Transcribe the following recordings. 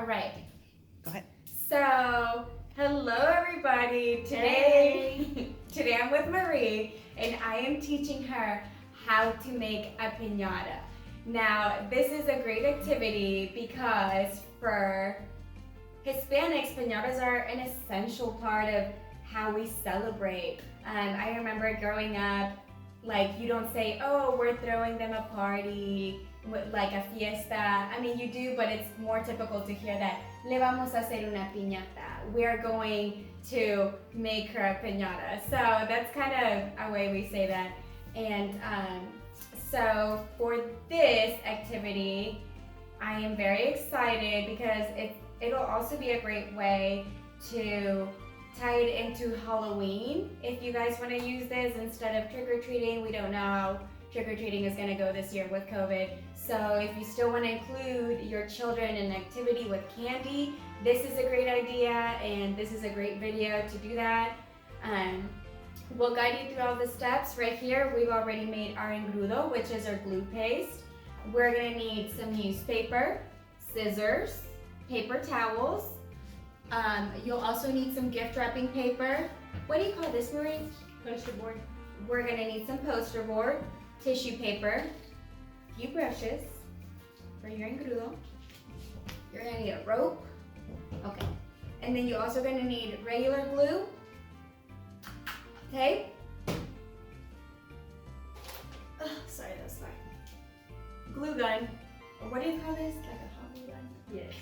All right. Go ahead. So, hello everybody. Today I'm with Marie, and I am teaching her how to make a piñata. Now, this is a great activity because for Hispanics, piñatas are an essential part of how we celebrate. I remember growing up, like you don't say, oh, we're throwing them a party, like a fiesta. I mean, you do, but it's more typical to hear that, le vamos a hacer una piñata. We're going to make her a piñata. So that's kind of a way we say that. And so for this activity, I am very excited because it'll also be a great way to tie it into Halloween. If you guys want to use this instead of trick-or-treating, we don't know how trick-or-treating is going to go this year with COVID. So if you still want to include your children in an activity with candy, this is a great idea and this is a great video to do that. We'll guide you through all the steps. Right here, we've already made our engrudo, which is our glue paste. We're going to need some newspaper, scissors, paper towels. You'll also need some gift wrapping paper. What do you call this, Marie? Poster board. We're gonna need some poster board, tissue paper, a few brushes for your engrudo. You're gonna need a rope. Okay. And then you're also gonna need regular glue, tape. Oh, sorry, that's fine. Glue gun. Or what do you call this? Like a hot glue gun? Yes.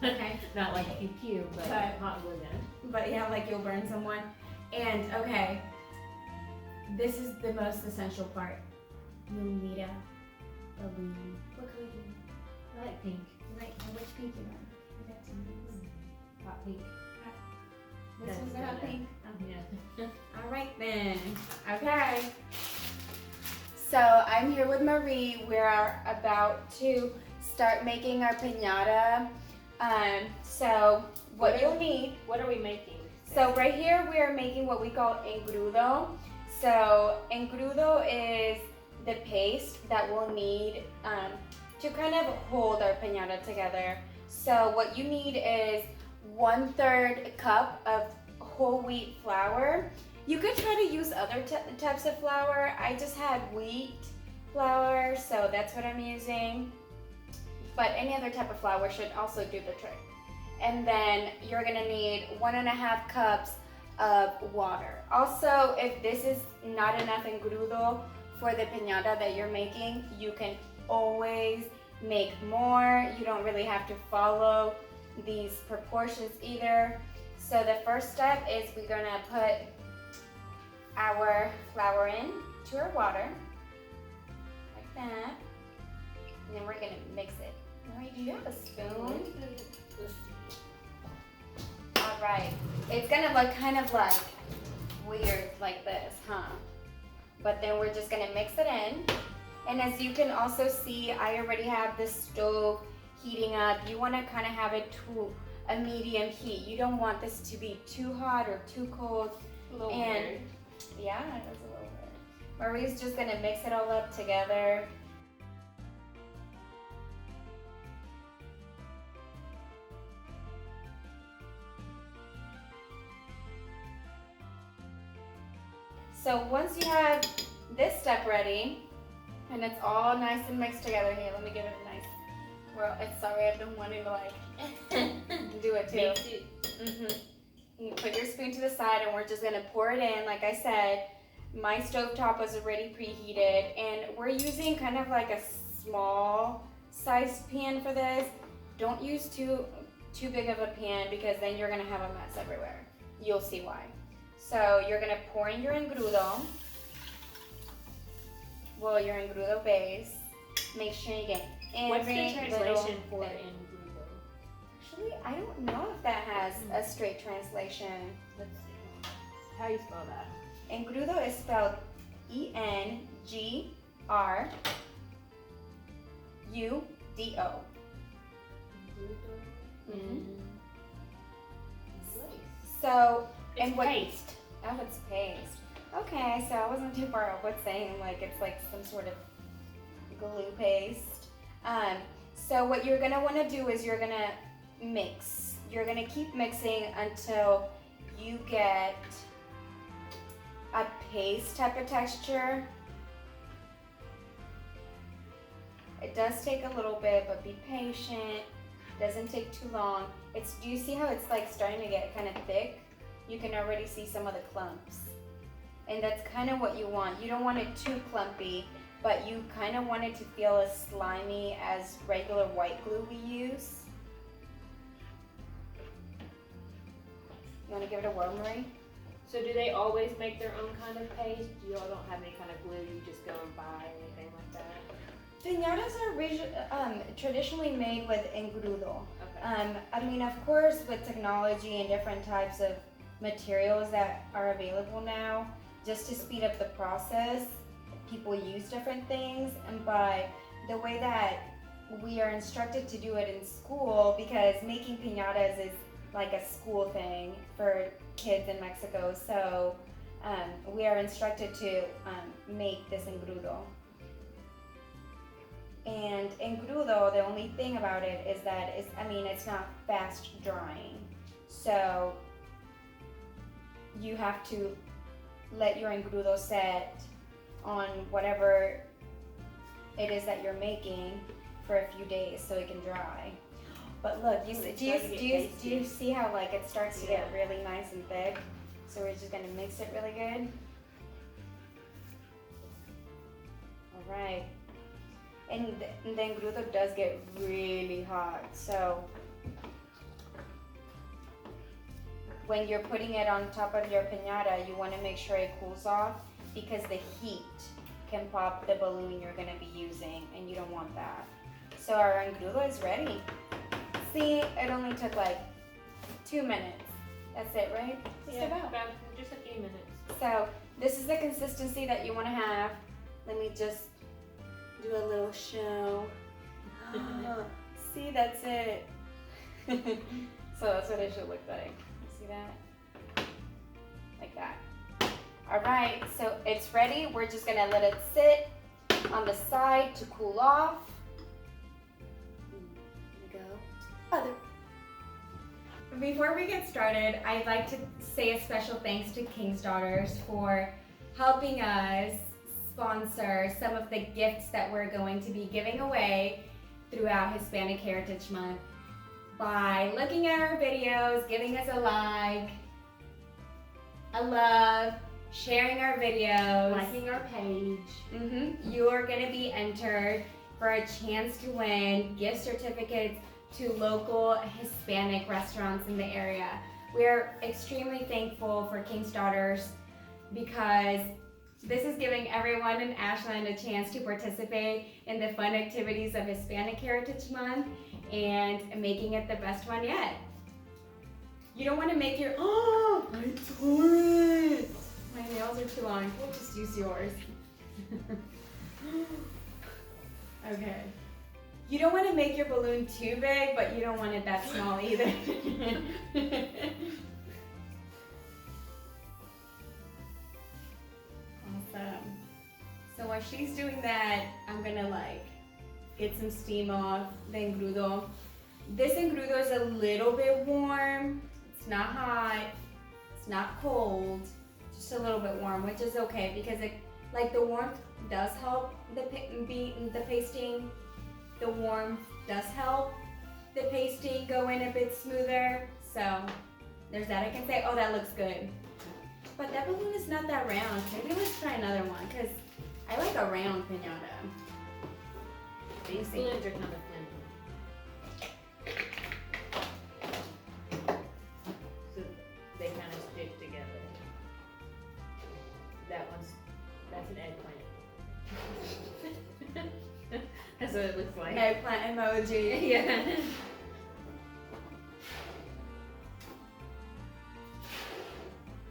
Okay. Not like a pew, but hot glue gun. But yeah, like you'll burn someone. And okay, this is the most essential part. You'll need a balloon. What color do you need? I like pink. Right, now which pink you want? We got some pinks. Hot pink. This one's the hot pink. Oh, yeah. All right then. Okay. So I'm here with Marie. We are about to start making our piñata. So what you'll need. What are we making? So right here we are making what we call engrudo. So engrudo is the paste that we'll need to kind of hold our piñata together. So what you need is 1/3 cup of whole wheat flour. You could try to use other types of flour. I just had wheat flour, so that's what I'm using. But any other type of flour should also do the trick. And then you're gonna need 1.5 cups of water. Also, if this is not enough engrudo for the piñata that you're making, you can always make more. You don't really have to follow these proportions either. So the first step is we're gonna put our flour in to our water, like that. And then we're gonna mix it. Marie, do you have a spoon? All right. It's gonna look kind of like weird like this, huh? But then we're just gonna mix it in. And as you can also see, I already have the stove heating up. You wanna kind of have it to a medium heat. You don't want this to be too hot or too cold. A little weird. Yeah, it was a little weird. Marie's just gonna mix it all up together. So once you have this step ready, and it's all nice and mixed together, here, let me give it a nice whirl. It's sorry, I've been wanting to like do it too. You put your spoon to the side and we're just gonna pour it in. Like I said, my stovetop was already preheated and we're using kind of like a small sized pan for this. Don't use too big of a pan because then you're gonna have a mess everywhere. You'll see why. So you're gonna pour in your engrudo. Well, your engrudo base. Make sure you get every What's the translation for thing. engrudo? Actually, I don't know if that has a straight translation. Let's see. How do you spell that? Engrudo is spelled E-N-G-R-U-D-O. So, It's what? paste. Oh, it's paste. Okay, so I wasn't too far off with saying like it's like some sort of glue paste. So what you're gonna want to do is you're gonna mix. You're gonna keep mixing until you get a paste type of texture. It does take a little bit, but be patient. Doesn't take too long. Do you see how it's like starting to get kind of thick? You can already see some of the clumps. And that's kind of what you want. You don't want it too clumpy, but you kind of want it to feel as slimy as regular white glue we use. You want to give it a whirl, Marie? So do they always make their own kind of paste? You all don't have any kind of glue, you just go and buy anything like that? Piñatas are traditionally made with Engrudo. Okay. I mean, of course, with technology and different types of materials that are available now, just to speed up the process, people use different things. But the way that we are instructed to do it in school, because making piñatas is like a school thing for kids in Mexico, so we are instructed to make this engrudo. And engrudo, the only thing about it is that it's not fast drying. So you have to let your engrudo set on whatever it is that you're making for a few days so it can dry. But look, do you see how like it starts to get really nice and thick? So we're just gonna mix it really good. All right. And the engrudo does get really hot, so when you're putting it on top of your piñata, you want to make sure it cools off, because the heat can pop the balloon you're going to be using, and you don't want that. So our engrudo is ready. See, it only took like 2 minutes. That's it, right? Yeah, about just a few minutes. So this is the consistency that you want to have. Let me just do a little show. See, that's it. So that's what it should look like. See that? Like that. All right, so it's ready. We're just gonna let it sit on the side to cool off. Here we go. Other. Before we get started, I'd like to say a special thanks to King's Daughters for helping us sponsor some of the gifts that we're going to be giving away throughout Hispanic Heritage Month by looking at our videos, giving us a like, a love, sharing our videos, liking our page. You're going to be entered for a chance to win gift certificates to local Hispanic restaurants in the area. We're extremely thankful for King's Daughters because this is giving everyone in Ashland a chance to participate in the fun activities of Hispanic Heritage Month and making it the best one yet. You don't want to make your, I tore it. My nails are too long. We'll just use yours. Okay. You don't want to make your balloon too big, but you don't want it that small either. Awesome. So while she's doing that, I'm gonna get some steam off the engrudo. This engrudo is a little bit warm. It's not hot. It's not cold. Just a little bit warm, which is okay because the warmth does help the pasting. The warmth does help the pasting go in a bit smoother. So there's that I can say. Oh, that looks good. But that balloon is not that round. Maybe let's try another one because I like a round piñata. These balloons are kind of thin. So they kind of stick together. That's an eggplant. That's what it looks like. Eggplant emoji. Yeah.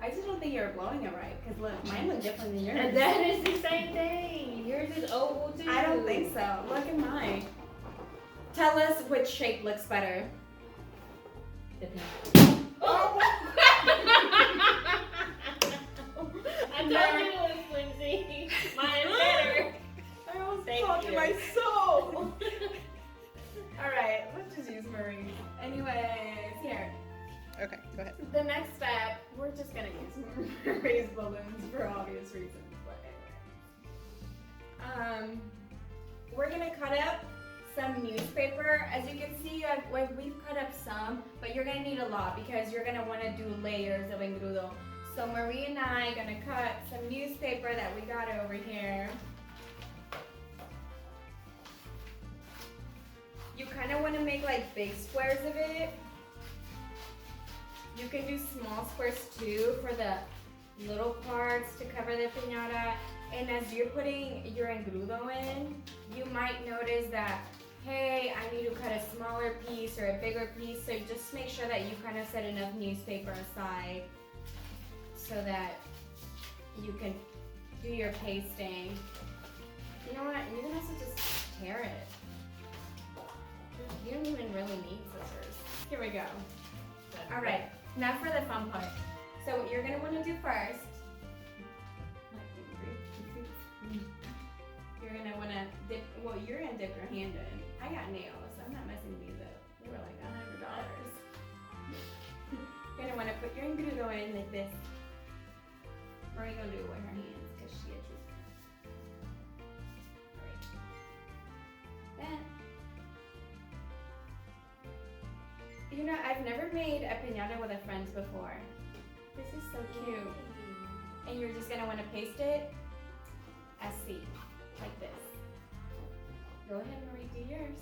I just don't think you're blowing it right because look, mine look different than yours. And that is the same thing. Yours is oval too. I don't think so. Look at mine. Tell us which shape looks better. Oh! I told you it was flimsy. Mine is better. I almost Thank talked to you. my soul. Alright, let's just use Marie. Anyways, here. Okay, go ahead. The next step, we're just gonna use Marie's balloons for obvious reasons, but anyway. We're gonna cut up some newspaper. As you can see, we've cut up some, but you're gonna need a lot because you're gonna wanna do layers of engrudo. So Marie and I are gonna cut some newspaper that we got over here. You kind of wanna make like big squares of it. You can do small squares too for the little parts to cover the piñata. And as you're putting your engrudo in, you might notice that, hey, I need to cut a smaller piece or a bigger piece. So just make sure that you kind of set enough newspaper aside so that you can do your pasting. You know what? You can also just tear it. You don't even really need scissors. Here we go. All right. Now for the fun part. So what you're gonna wanna do first, you're gonna wanna dip, well, you're gonna dip your hand in. I got nails, I'm not messing these up. They were like $100. You're gonna wanna put your engrudo in like this. Or you're gonna do it with her hands, cause she itches. All right. Then, you know, I've never made a piñata with a friend before. This is so cute. And you're just gonna wanna paste it así, like this. Go ahead, Marie, do yours.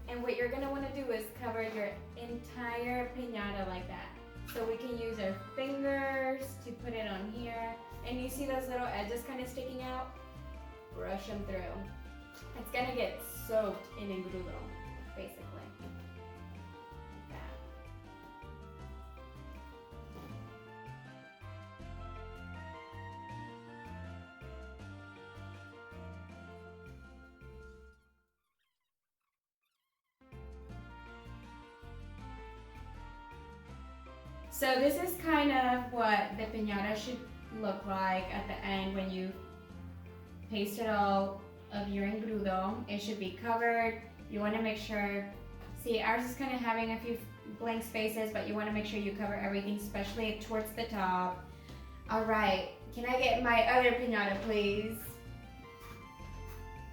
And what you're gonna wanna do is cover your entire piñata like that. So we can use our fingers to put it on here. And you see those little edges kind of sticking out? Brush them through. It's gonna get soaked in engrudo, basically. So this is kind of what the piñata should look like at the end when you pasted all of your engrudo. It should be covered. You want to make sure, see, ours is kind of having a few blank spaces, but you want to make sure you cover everything, especially towards the top. All right, can I get my other piñata, please?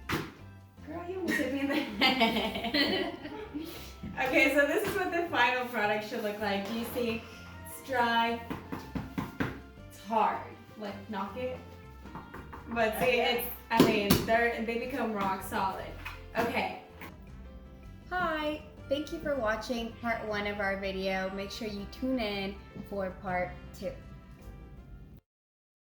Girl, you almost hit me in the head. Okay, so this is what the final product should look like. You see, it's dry, it's hard, like knock it. But see, they become rock solid. Okay. Hi, thank you for watching part 1 of our video. Make sure you tune in for part 2.